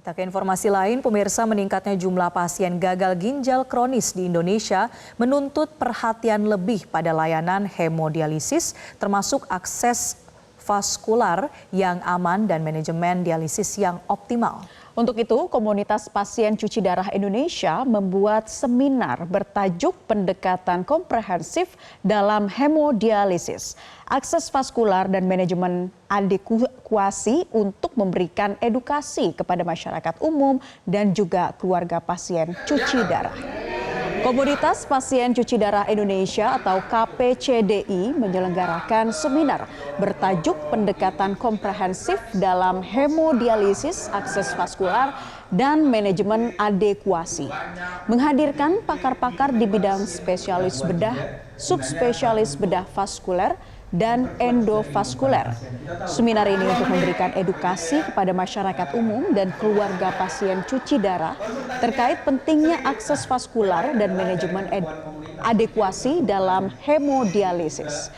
Kita ke informasi lain, pemirsa, meningkatnya jumlah pasien gagal ginjal kronis di Indonesia menuntut perhatian lebih pada layanan hemodialisis, termasuk akses vaskular yang aman dan manajemen dialisis yang optimal. Untuk itu, komunitas pasien cuci darah Indonesia membuat seminar bertajuk pendekatan komprehensif dalam hemodialisis, akses vaskular dan manajemen adekuasi untuk memberikan edukasi kepada masyarakat umum dan juga keluarga pasien cuci darah. Komunitas Pasien Cuci Darah Indonesia atau KPCDI menyelenggarakan seminar bertajuk pendekatan komprehensif dalam hemodialisis, akses vaskular, dan manajemen adekuasi. Menghadirkan pakar-pakar di bidang spesialis bedah, subspesialis bedah vaskuler, dan endovaskuler. Seminar ini untuk memberikan edukasi kepada masyarakat umum dan keluarga pasien cuci darah terkait pentingnya akses vaskular dan manajemen adekuasi dalam hemodialisis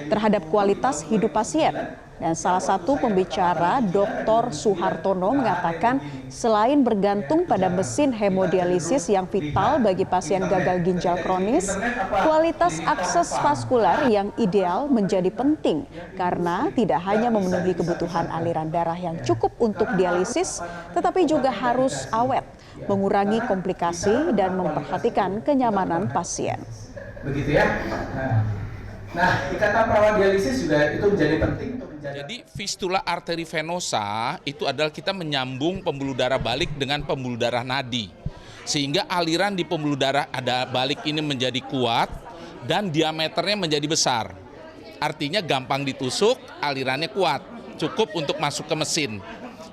terhadap kualitas hidup pasien. Dan salah satu pembicara, Dr. Suhartono, mengatakan selain bergantung pada mesin hemodialisis yang vital bagi pasien gagal ginjal kronis, kualitas akses vaskular yang ideal menjadi penting karena tidak hanya memenuhi kebutuhan aliran darah yang cukup untuk dialisis, tetapi juga harus awet, mengurangi komplikasi dan memperhatikan kenyamanan pasien. Begitu ya. Nah, ikatan perawat dialisis juga itu menjadi penting. Jadi fistula arteri venosa itu adalah kita menyambung pembuluh darah balik dengan pembuluh darah nadi. Sehingga aliran di pembuluh darah ada balik ini menjadi kuat dan diameternya menjadi besar. Artinya gampang ditusuk, alirannya kuat, cukup untuk masuk ke mesin.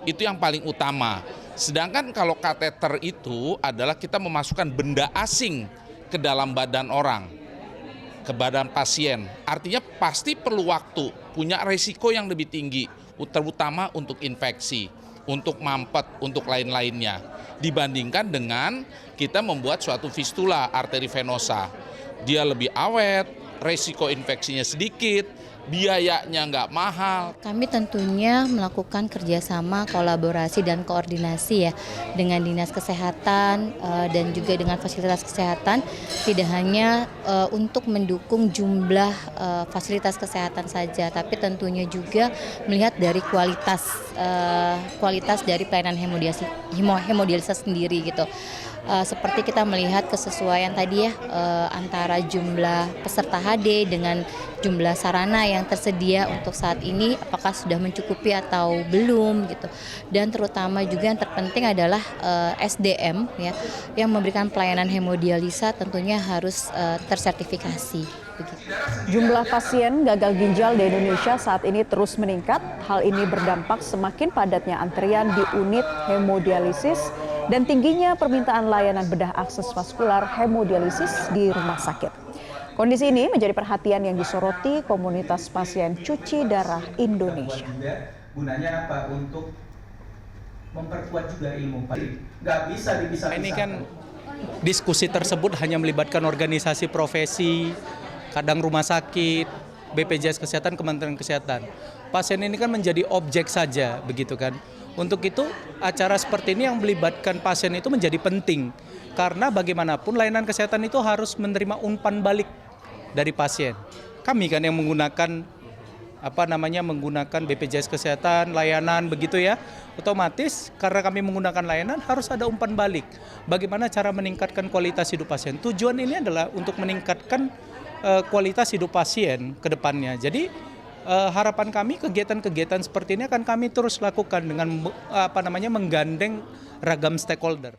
Itu yang paling utama. Sedangkan kalau kateter itu adalah kita memasukkan benda asing ke dalam badan orang, ke badan pasien. Artinya pasti perlu waktu, punya resiko yang lebih tinggi, terutama untuk infeksi, untuk mampet, untuk lain-lainnya. Dibandingkan dengan kita membuat suatu fistula arteri venosa. Dia lebih awet, resiko infeksinya sedikit, biayanya nggak mahal. Kami tentunya melakukan kerjasama, kolaborasi, dan koordinasi ya dengan Dinas Kesehatan dan juga dengan fasilitas kesehatan, tidak hanya untuk mendukung jumlah fasilitas kesehatan saja, tapi tentunya juga melihat dari kualitas dari pelayanan hemodialisis sendiri gitu. Seperti kita melihat kesesuaian tadi ya antara jumlah peserta HD dengan jumlah sarana yang tersedia untuk saat ini, apakah sudah mencukupi atau belum gitu. Dan terutama juga yang terpenting adalah SDM ya yang memberikan pelayanan hemodialisa tentunya harus tersertifikasi. Begitu. Jumlah pasien gagal ginjal di Indonesia saat ini terus meningkat. Hal ini berdampak semakin padatnya antrian di unit hemodialisis dan tingginya permintaan layanan bedah akses vaskular hemodialisis di rumah sakit. Kondisi ini menjadi perhatian yang disoroti komunitas pasien cuci darah Indonesia. Gunanya apa? Untuk memperkuat juga ilmu. Nggak bisa dipisah-pisahkan. Ini kan diskusi tersebut hanya melibatkan organisasi profesi, kadang rumah sakit, BPJS Kesehatan, Kementerian Kesehatan. Pasien ini kan menjadi objek saja, begitu kan. Untuk itu acara seperti ini yang melibatkan pasien itu menjadi penting karena bagaimanapun layanan kesehatan itu harus menerima umpan balik dari pasien. Kami kan yang menggunakan menggunakan BPJS Kesehatan, layanan begitu ya. Otomatis karena kami menggunakan layanan harus ada umpan balik. Bagaimana cara meningkatkan kualitas hidup pasien? Tujuan ini adalah untuk meningkatkan kualitas hidup pasien ke depannya. Jadi harapan kami kegiatan-kegiatan seperti ini akan kami terus lakukan dengan menggandeng ragam stakeholder.